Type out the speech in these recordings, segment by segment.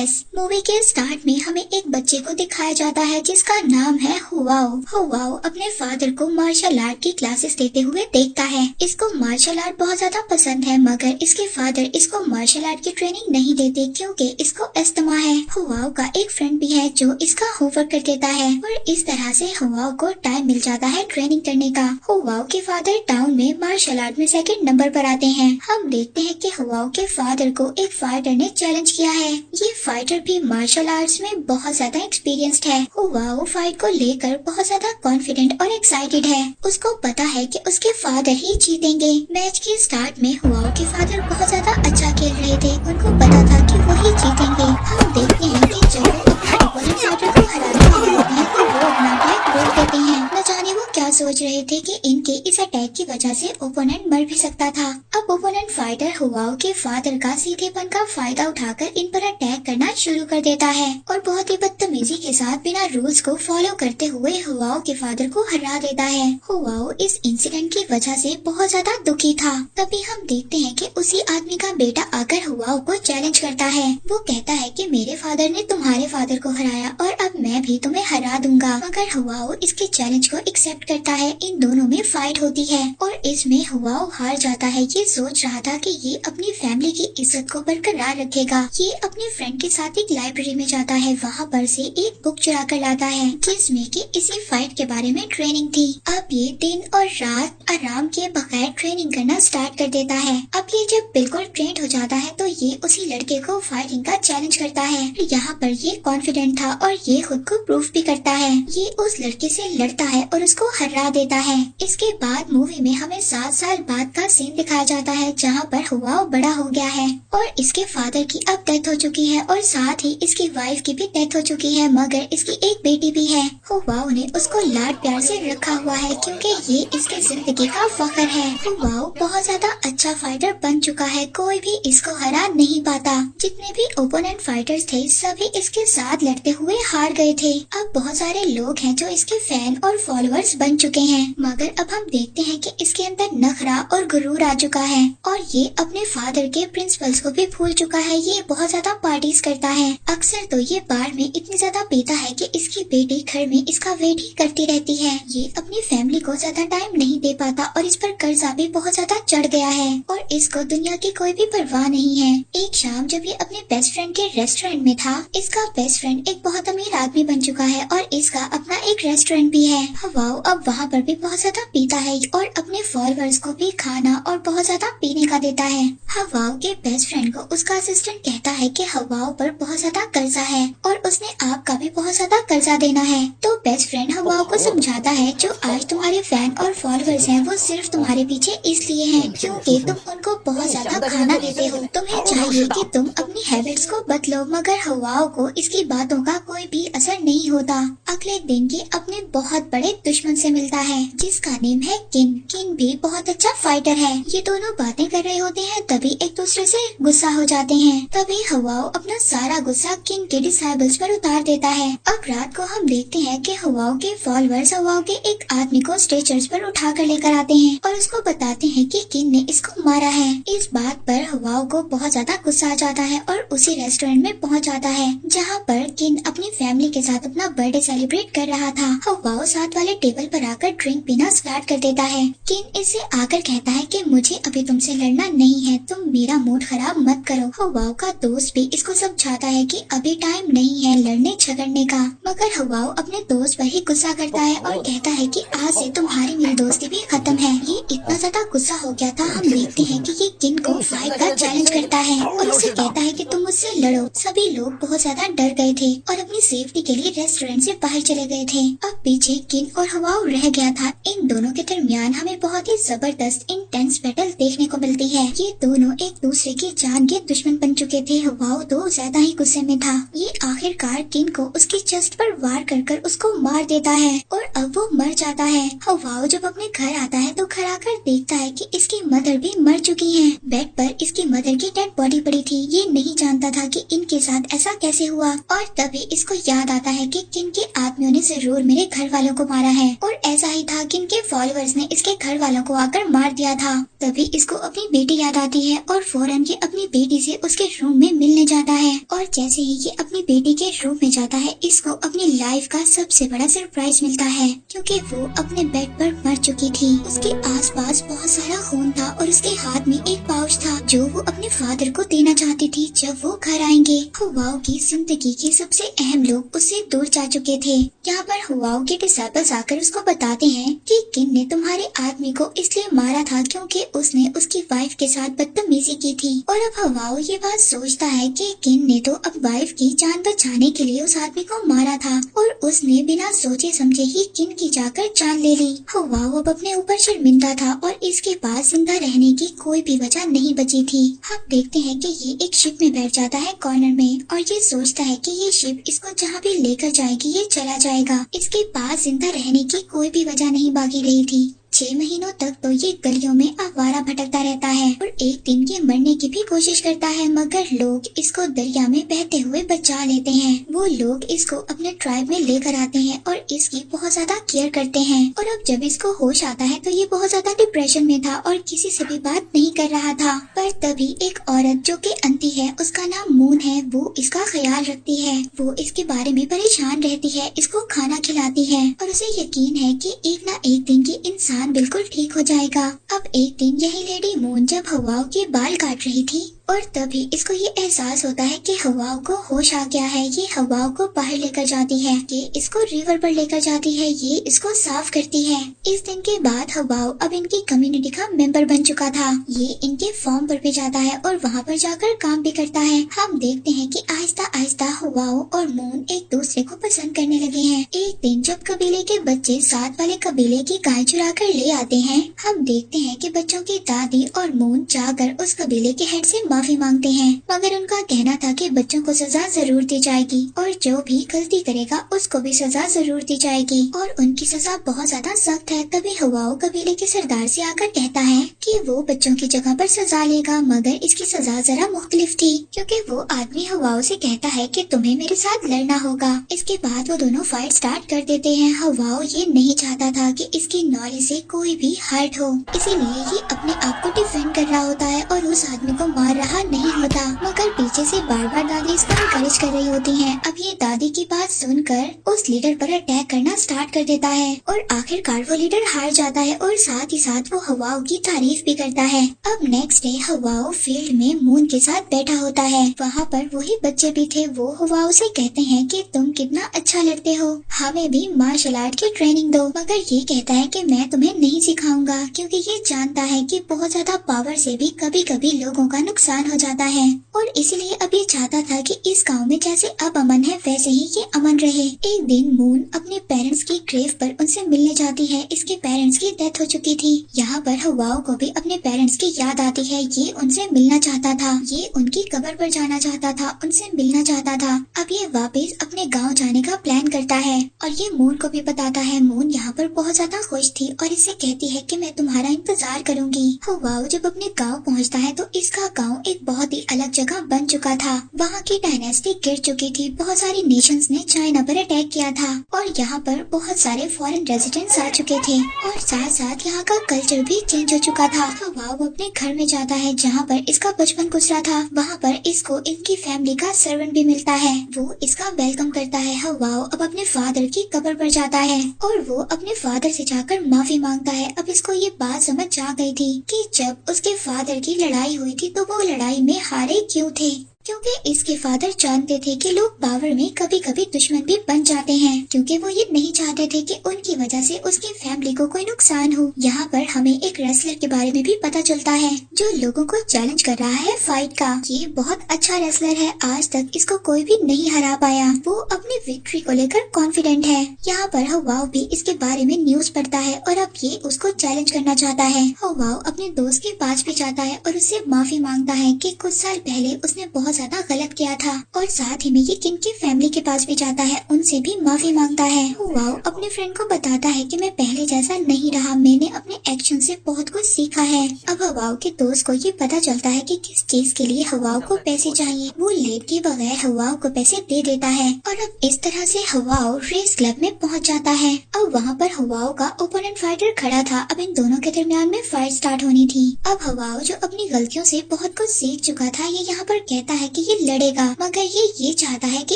Yes, movie के start में हमें एक बच्चे को दिखाया जाता है जिसका नाम है हुआओ। हुआओ अपने फादर को मार्शल आर्ट की क्लासेस देते हुए देखता है। इसको मार्शल आर्ट बहुत ज्यादा पसंद है, मगर इसके फादर इसको मार्शल आर्ट की ट्रेनिंग नहीं देते क्योंकि इसको अस्थमा है। हुआओ का एक फ्रेंड भी है जो इसका होमवर्क कर देता है और इस तरह से हुआओ को टाइम मिल जाता है ट्रेनिंग करने का। हुआओ के फादर टाउन में मार्शल आर्ट में सेकंड नंबर पर आते हैं। हम देखते हैं कि हुआओ के फादर को एक फाइटर ने चैलेंज किया है। ये फाइटर भी मार्शल आर्ट्स में बहुत ज्यादा एक्सपीरियंस्ड है। हुआओ फाइट को लेकर बहुत ज्यादा कॉन्फिडेंट और एक्साइटेड है। उसको पता है कि उसके फादर ही जीतेंगे। मैच के स्टार्ट में हुआओ के फादर बहुत ज्यादा अच्छा खेल रहे थे। उनको पता था कि वो ही जीतेंगे। हम देखते हैं कि जब वो अपने ओपोनेंट फाइटर को हराने वाले होते हैं तो वो अपना अटैक रोक देते हैं। न जाने वो क्या सोच रहे थे कि इनके इस अटैक की वजह से ओपोनेंट मर भी सकता था। अब ओपोनेंट फाइटर हुआओ के फादर का सीधेपन का फायदा उठाकर इन पर अटैक करना शुरू कर देता है और बहुत ही बदतमीजी के साथ बिना रूल्स को फॉलो करते हुए हुआओ के फादर को हरा देता है। हुआओ इस इंसिडेंट की वजह से बहुत ज्यादा दुखी था। तभी हम देखते हैं कि उसी आदमी का बेटा आकर हुआओ को चैलेंज करता है। वो कहता है कि मेरे फादर ने तुम्हारे फादर को हराया और अब मैं भी तुम्हें हरा दूंगा। मगर हुआओ इसके चैलेंज को एक्सेप्ट करता है। इन दोनों में फाइट होती है और इसमें हुआओ हार जाता है। ये सोच रहा था कि ये अपनी फैमिली की इज्जत को बरकरार रखेगा। ये अपने फ्रेंड के साथ एक लाइब्रेरी में जाता है। वहाँ पर से एक बुक चुरा कर लाता है जिसमें कि इसी फाइट के बारे में ट्रेनिंग थी। अब ये दिन और रात आराम के बगैर ट्रेनिंग करना स्टार्ट कर देता है। अब ये जब बिल्कुल ट्रेंड हो जाता है तो ये उसी लड़के को फाइटिंग का चैलेंज करता है। यहाँ पर ये कॉन्फिडेंट था और ये खुद को प्रूफ भी करता है। ये उस लड़के से लड़ता है और उसको हरा देता है। इसके बाद मूवी में हमें 7 साल बाद का सीन दिखाया जाता है जहाँ पर हुआओ बड़ा हो गया है और इसके फादर की अब डेथ हो चुकी है और साथ ही इसकी वाइफ की भी डेथ हो चुकी है, मगर इसकी एक बेटी भी है। हुआओ ने उसको लाड प्यार से रखा हुआ है क्योंकि ये इसकी जिंदगी का फख्र है। हुआओ बहुत ज्यादा अच्छा फाइटर बन चुका है। कोई भी इसको हरा नहीं पाता। जितने भी ओपोनेंट फाइटर्स थे सभी इसके साथ लड़ते हुए हार गए थे। अब बहुत सारे लोग हैं जो इसके फैन और फॉलोअर्स बन चुके हैं, मगर अब हम देखते हैं कि इसके अंदर नखरा और गुरूर आ चुका है और ये अपने फादर के प्रिंसिपल्स को भी भूल चुका है। ये बहुत ज्यादा पार्टीज करता है। अक्सर तो ये बार में इतनी ज्यादा पीता है कि इसकी बेटी घर में इसका वेट ही करती रहती है। ये अपनी फैमिली को ज्यादा टाइम नहीं दे पाता और इस पर कर्जा भी बहुत ज्यादा चढ़ गया है और इसको दुनिया की कोई भी परवाह नहीं है। एक शाम जब ये अपने बेस्ट फ्रेंड के रेस्टोरेंट में था, इसका बेस्ट फ्रेंड एक बहुत अमीर आदमी बन चुका है और इसका अपना एक रेस्टोरेंट भी है। हुआओ अब वहाँ पर भी बहुत ज्यादा पीता है और अपने फॉलोअर्स को भी खाना और बहुत ज्यादा पीने का देता है। हुआओ के बेस्ट फ्रेंड को उसका असिस्टेंट कहता है कि हुआओ पर बहुत ज्यादा कर्जा है और उसने आपका भी बहुत ज्यादा कर्जा देना है। तो बेस्ट फ्रेंड हुआओ को समझाता है जो आज तुम्हारे फैन और फॉलोअर्स हैं वो सिर्फ तुम्हारे पीछे इसलिए हैं क्योंकि तुम उनको बहुत ज्यादा खाना देते हो। तुम्हें चाहिए कि तुम अपनी हैबिट्स को बदलो, मगर हुआओ को इसकी बातों का कोई भी असर नहीं होता। अगले दिन ये अपने बहुत बड़े दुश्मन से मिलता है जिसका नेम है किन। किन भी बहुत अच्छा फाइटर है। ये दोनों बातें कर रहे होते हैं तभी एक दूसरे से गुस्सा हो जाते हैं। तभी हुआओ अपना सारा गुस्सा किन के डिसाइबल्स पर उतार देता है। अब रात को हम देखते हैं कि हुआओ के फॉलोअर्स हुआओ के एक आदमी को स्ट्रेचर्स पर उठा कर लेकर आते हैं और उसको बताते हैं कि किन ने इसको मारा है। इस बात पर हुआओ को बहुत ज्यादा गुस्सा आ जाता है और उसी रेस्टोरेंट में पहुंच जाता है जहां पर किन अपनी फैमिली के साथ अपना बर्थडे सेलिब्रेट कर रहा था। हुआओ साथ वाले टेबल पर आकर ड्रिंक पीना स्टार्ट कर देता है। किन इससे आकर कहता है कि मुझे अभी तुमसे लड़ना नहीं है, तुम मेरा मूड खराब मत करो। हुआओ का दोस्त भी इसको समझाता है कि अभी टाइम नहीं है लड़ने झगड़ने का, मगर हुआओ अपने दोस्त पर ही गुस्सा करता है और कहता है कि आज से तुम्हारी मेरी दोस्ती भी खत्म है। ये इतना ज्यादा गुस्सा हो गया था। हम देखते हैं कि ये किन को फाइट का चैलेंज करता है और उसे कहता है कि तुम मुझसे लड़ो। सभी लोग बहुत ज्यादा डर गए थे और अपनी सेफ्टी के लिए रेस्टोरेंट से बाहर चले गए थे। अब पीछे किन और हुआओ रह गया था। इन दोनों के दरमियान हमें बहुत ही जबरदस्त इंटेंस बैटल देखने को मिलती है। ये दोनों एक दूसरे की जान के दुश्मन बन चुके थे। हुआओ तो ज्यादा ही गुस्से में था। ये आखिरकार किन को उसकी चेस्ट पर वार कर उसको मार देता है और अब वो मर जाता है। हवाओ जब अपने घर आता है तो घर आकर देखता है कि इसकी मदर भी मर चुकी हैं। बेड पर इसकी मदर की डेड बॉडी पड़ी थी। ये नहीं जानता था कि इनके साथ ऐसा कैसे हुआ और तभी इसको याद आता है कि किन के आदमियों ने जरूर मेरे घर वालों को मारा है और ऐसा ही था कि इनके फॉलोअर्स ने इसके घर वालों को आकर मार दिया था। तभी इसको अपनी बेटी याद आती है और फौरन ये अपनी बेटी से उसके रूम में मिलने जाता है और जैसे ही ये अपनी बेटी के रूम में जाता है इसको अपनी लाइफ का सबसे बड़ा सरप्राइज मिलता है क्योंकि वो अपने बेड पर मर चुकी थी। उसके आसपास बहुत सारा खून था और उसके हाथ में एक पाउच था जो वो अपने फादर को देना चाहती थी जब वो घर आएंगे। हुआओ की जिंदगी के सबसे अहम लोग उससे दूर जा चुके थे। यहाँ पर हुआओ के डिसाइपल्स आकर उसको बताते हैं कि किन ने तुम्हारे आदमी को इसलिए मारा था क्योंकि उसने उसकी वाइफ के साथ बदतमीजी की थी। और अब हुआओ ये बात सोचता है कि किन ने तो अब वाइफ की जान बचाने के लिए उस आदमी को मारा था और उसने बिना सोचे समझे ही किन की जाकर जान ले ली। हुआओ अब अपने ऊपर शर्मिंदा था और इसके पास जिंदा रहने की कोई भी वजह नहीं बची थी। हम देखते हैं कि ये एक शिप में बैठ जाता है कॉर्नर में और ये सोचता है कि ये शिप इसको जहाँ भी लेकर जाएगी ये चला जाएगा। इसके पास जिंदा रहने की कोई भी वजह नहीं बाकी रही थी। 6 महीनों तक तो ये गलियों में आवारा भटकता रहता है और एक दिन ये मरने की भी कोशिश करता है मगर लोग इसको दरिया में बहते हुए बचा लेते हैं। वो लोग इसको अपने ट्राइब में लेकर आते हैं और इसकी बहुत ज्यादा केयर करते हैं। और अब जब इसको होश आता है तो ये बहुत ज्यादा डिप्रेशन में था और किसी से भी बात नहीं कर रहा था। पर तभी एक औरत जो कि अंती है, उसका नाम मून है, वो इसका ख्याल रखती है। वो इसके बारे में परेशान रहती है, इसको खाना खिलाती है और उसे यकीन है कि एक न एक दिन ये इंसान बिल्कुल ठीक हो जाएगा। अब एक दिन यही लेडी मून जब हुआओ के बाल काट रही थी और तभी इसको ये एहसास होता है कि हुआओ को होश आ गया है। ये हुआओ को बाहर लेकर जाती है, ये इसको रिवर पर लेकर जाती है, ये इसको साफ करती है। इस दिन के बाद हुआओ अब इनकी कम्युनिटी का मेंबर बन चुका था। ये इनके फॉर्म पर भी जाता है और वहाँ पर जाकर काम भी करता है। हम देखते हैं कि आहिस्ता आहिस्ता हुआओ और मून एक दूसरे को पसंद करने लगे हैं। एक दिन जब कबीले के बच्चे साथ वाले कबीले की गाय चुरा कर ले आते हैं, हम देखते हैं कि बच्चों की दादी और मून जाकर उस कबीले के हेड से माफी मांगते हैं मगर उनका कहना था कि बच्चों को सजा जरूर दी जाएगी और जो भी गलती करेगा उसको भी सजा जरूर दी जाएगी और उनकी सजा बहुत ज्यादा सख्त है। तभी हुआओ कबीले के सरदार से आकर कहता है कि वो बच्चों की जगह पर सजा लेगा मगर इसकी सजा जरा मुख्तलिफ थी क्योंकि वो आदमी हुआओ से कहता है कि तुम्हें मेरे साथ लड़ना होगा। इसके बाद वो दोनों फाइट स्टार्ट कर देते हैं। हुआओ ये नहीं चाहता था कि इसकी नॉलेज से कोई भी हर्ट हो, इसीलिए ये अपने आप को डिफेंड कर रहा होता है और उस आदमी को मार रहा नहीं होता मगर पीछे से बार बार दादी इसको एनकरेज कर रही होती हैं। अब ये दादी की बात सुनकर उस लीडर पर अटैक करना स्टार्ट कर देता है और आखिरकार वो लीडर हार जाता है और साथ ही साथ वो हुआओ की तारीफ भी करता है। अब नेक्स्ट डे हुआओ फील्ड में मून के साथ बैठा होता है। वहाँ पर वही बच्चे भी थे। वो हुआओ से कहते हैं कि तुम कितना अच्छा लड़ते हो, हमें भी मार्शल आर्ट की ट्रेनिंग दो। मगर ये कहता है कि मैं तुम्हें नहीं सिखाऊंगा क्योंकि ये जानता है कि बहुत ज्यादा पावर से भी कभी कभी लोगों का नुकसान हो जाता है और इसीलिए अब ये चाहता था कि इस गांव में जैसे अब अमन है वैसे ही ये अमन रहे। एक दिन मून अपने पेरेंट्स की ग्रेव पर उनसे मिलने जाती है। इसके पेरेंट्स की डेथ हो चुकी थी। यहाँ पर हुआओ को भी अपने पेरेंट्स की याद आती है। ये उनसे मिलना चाहता था, ये उनकी कब्र पर जाना चाहता था, उनसे मिलना चाहता था। अब ये वापस अपने गाँव जाने का प्लान करता है और ये मून को भी बताता है। मून यहाँ पर बहुत ज्यादा खुश थी और इससे कहती है कि मैं तुम्हारा इंतजार करूंगी। हुआओ जब अपने गाँव पहुँचता है तो इसका गाँव एक बहुत ही अलग जगह बन चुका था। वहाँ की डायनेस्टी गिर चुकी थी। बहुत सारी नेशंस ने चाइना पर अटैक किया था और यहाँ पर बहुत सारे फॉरेन रेजिडेंट्स आ चुके थे और साथ साथ यहाँ का कल्चर भी चेंज हो चुका था। हुआओ अपने घर में जाता है जहाँ पर इसका बचपन गुजरा था। वहाँ पर इसको इनकी फैमिली का सर्वेंट भी मिलता है। वो इसका वेलकम करता है। हुआओ अब अपने फादर की कब्र पर जाता है और वो अपने फादर से जाकर माफी मांगता है। अब इसको ये बात समझ आ गई थी कि जब उसके फादर की लड़ाई हुई थी तो वो लड़ाई में हारे क्यों थे, क्योंकि इसके फादर जानते थे कि लोग पावर में कभी कभी दुश्मन भी बन जाते हैं क्योंकि वो ये नहीं चाहते थे कि उनकी वजह से उसकी फैमिली को कोई नुकसान हो। यहाँ पर हमें एक रेसलर के बारे में भी पता चलता है जो लोगों को चैलेंज कर रहा है फाइट का। ये बहुत अच्छा रेसलर है, आज तक इसको कोई भी नहीं हरा पाया। वो अपनी विक्ट्री को लेकर कॉन्फिडेंट है। यहाँ पर हुआओ भी इसके बारे में न्यूज पढ़ता है और अब ये उसको चैलेंज करना चाहता है। हुआओ अपने दोस्त के पास भी जाता है और उससे माफी मांगता है कि कुछ साल पहले उसने बहुत ज्यादा गलत किया था और साथ ही में ये किन की फैमिली के पास भी जाता है, उनसे भी माफी मांगता है। हुआओ अपने फ्रेंड को बताता है कि मैं पहले जैसा नहीं रहा, मैंने अपने एक्शन से बहुत कुछ सीखा है। अब हुआओ के दोस्त को ये पता चलता है कि किस चीज के लिए हुआओ को पैसे चाहिए। वो लेट के बगैर हुआओ को पैसे दे देता है और अब इस तरह से हुआओ रेस क्लब में पहुंच जाता है। अब वहाँ पर हुआओ का ओपोनेंट फाइटर खड़ा था। अब इन दोनों के दरमियान में फाइट स्टार्ट होनी थी। अब हुआओ जो अपनी गलतियों से बहुत कुछ सीख चुका था, ये यहाँ पर कहता है कि ये लड़ेगा, मगर ये चाहता है कि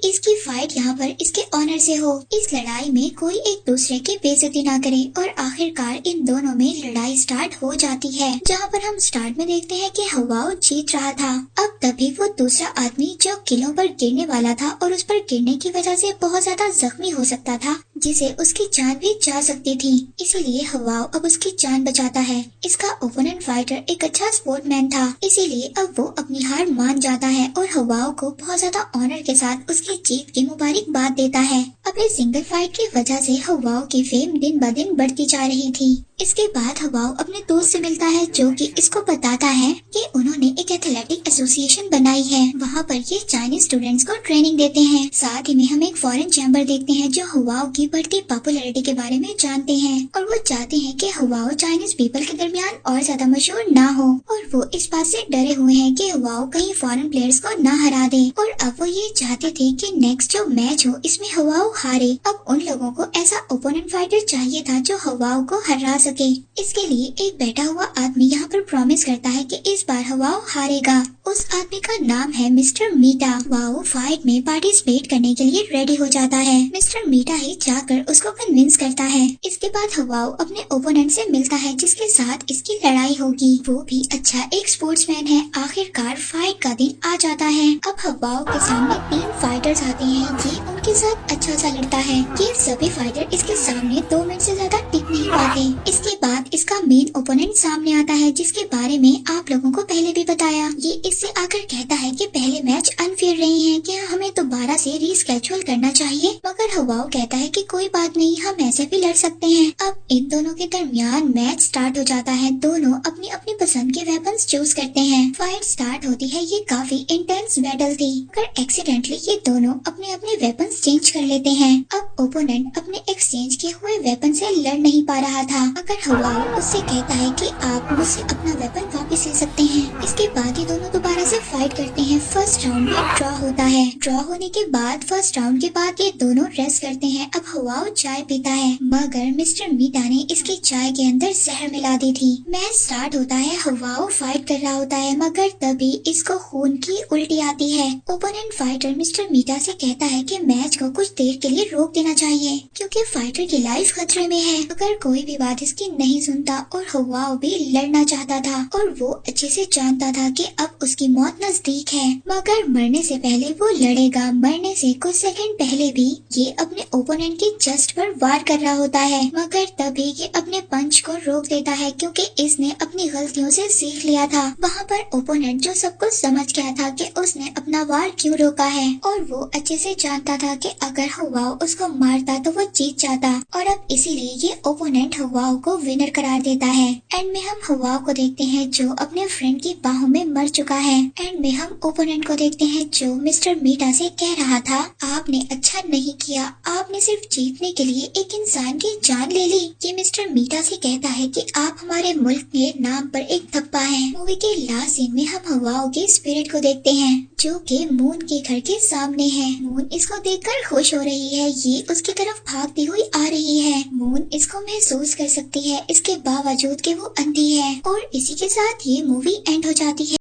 इसकी फाइट यहाँ पर इसके ऑनर से हो। इस लड़ाई में कोई एक दूसरे की बेइज्जती ना करे और आखिरकार इन दोनों में लड़ाई स्टार्ट हो जाती है, जहाँ पर हम स्टार्ट में देखते हैं कि हुआओ जीत रहा था। अब तभी वो दूसरा आदमी जो किलों पर गिरने वाला था और उस पर गिरने की वजह से बहुत ज्यादा जख्मी हो सकता था, जिसे उसकी जान भी जा सकती थी, इसीलिए हुआओ अब उसकी जान बचाता है। इसका ओपोनेंट फाइटर एक अच्छा स्पोर्टमैन था, इसीलिए अब वो अपनी हार मान जाता है और हुआओ को बहुत ज्यादा ऑनर के साथ उसकी जीत की मुबारकबाद देता है। अब इस सिंगल फाइट की वजह से हुआओ की फेम दिन ब दिन बढ़ती जा रही थी। इसके बाद हुआओ अपने दोस्त से मिलता है, जो कि इसको बताता है कि उन्होंने एक एथलेटिक एसोसिएशन बनाई है। वहाँ पर ये चाइनीज स्टूडेंट्स को ट्रेनिंग देते हैं। साथ ही में हम एक फॉरेन चैम्बर देखते हैं जो हुआओ की बढ़ती पॉपुलैरिटी के बारे में जानते हैं और वो चाहते हैं कि हुआओ चाइनीज पीपल के दरमियान और ज्यादा मशहूर ना हो और वो इस बात से डरे हुए हैं कि हुआओ कहीं फॉरेन प्लेयर्स को ना हरा दे। और अब वो ये चाहते थे कि नेक्स्ट जो मैच हो इसमें हुआओ हारे। अब उन लोगों को ऐसा ओपोनेंट फाइटर चाहिए था जो हुआओ को हरा सके। इसके लिए एक बैठा हुआ आदमी यहाँ पर प्रॉमिस करता है कि इस बार हुआओ हारेगा। उस आदमी का नाम है मिस्टर मीटा। हुआओ फाइट में पार्टिसिपेट करने के लिए रेडी हो जाता है। मिस्टर मीटा ही जाकर उसको कन्विंस करता है। इसके बाद हुआओ अपने ओपोनेंट से मिलता है जिसके साथ इसकी लड़ाई होगी। वो भी अच्छा एक स्पोर्ट्समैन है। आखिरकार फाइट का दिन आ जाता है। अब हुआओ के सामने 3 फाइटर्स आते हैं। ये उनके साथ अच्छा सा लड़ता है। ये सभी फाइटर इसके सामने 2 मिनट से ज्यादा टिक नहीं पाते। इसके बाद इसका मेन ओपोनेंट सामने आता है, जिसके बारे में आप लोगों को पहले भी बताया। ये इससे आकर कहता है कि पहले मैच अनफेयर रही है, क्या हमें दोबारा से रीस्केड्यूल करना चाहिए। मगर हुआओ कहता है कि कोई बात नहीं, हम ऐसे भी लड़ सकते हैं। अब इन दोनों के दरमियान मैच स्टार्ट हो जाता है। दोनों अपनी अपनी पसंद के वेपन्स चूज करते हैं। फाइट स्टार्ट होती है। ये काफी इंटेंस बैटल थी, मगर एक्सीडेंटली ये दोनों अपने अपने वेपन्स चेंज कर लेते हैं। अब ओपोनेंट अपने एक्सचेंज किए हुए वेपन से लड़ नहीं पा रहा था, मगर हुआओ उससे कहता है कि आप मुझसे अपना वेपन वापस ले सकते हैं। इसके बाद ये दोनों दोबारा से फाइट करते हैं। फर्स्ट राउंड में ड्रॉ होता है। ड्रॉ होने के बाद फर्स्ट राउंड के बाद ये दोनों रेस्ट करते हैं। अब हुआओ चाय पीता है, मगर मिस्टर मीटा ने इसकी चाय के अंदर जहर मिला दी थी। मैच स्टार्ट होता है। हुआओ फाइट कर रहा होता है, मगर तभी इसको खून की उल्टी आती है। ओपोनेंट फाइटर मिस्टर मीटा से कहता है कि मैच को कुछ देर के लिए रोक देना चाहिए, क्योंकि फाइटर की लाइफ खतरे में है। मगर कोई भी बात इसकी नहीं सुनता और हुआओ भी लड़ना चाहता था और वो अच्छे से जानता था कि अब उसकी मौत नजदीक है, मगर मरने से पहले वो लड़ेगा। मरने से कुछ सेकंड पहले भी ये अपने ओपोनेंट की चेस्ट पर वार कर रहा होता है, मगर तभी ये अपने पंच को रोक देता है, क्योंकि इसने अपनी गलतियों से सीख लिया था। वहाँ पर ओपोनेंट जो सब कुछ समझ गया था कि उसने अपना वार क्यों रोका है और वो अच्छे से जानता था कि अगर हुआओ उसको मारता तो वो जीत जाता, और अब इसीलिए ये ओपोनेंट हुआओ को विनर करार देता है। एंड में हम हुआओ को देखते हैं जो अपने फ्रेंड की बाहों में मर चुका है। एंड में हम ओपोनेंट को देखते हैं जो मिस्टर मीटा से कह रहा था, आपने अच्छा नहीं किया, आपने सिर्फ जीतने के लिए एक इंसान की जान ले ली। ये मिस्टर मीटा से कहता है कि आप हमारे मुल्क के नाम पर एक धब्बा हैं। मूवी के लास्ट सीन में हम हुआओ के स्पिरिट को देखते हैं जो कि मून के घर के सामने है। मून इसको देखकर खुश हो रही है। ये उसकी तरफ भागती हुई आ रही है। मून इसको महसूस कर सकती है, इसके बावजूद कि वो अंधी है। और इसी के साथ ये मूवी एंड हो जाती है।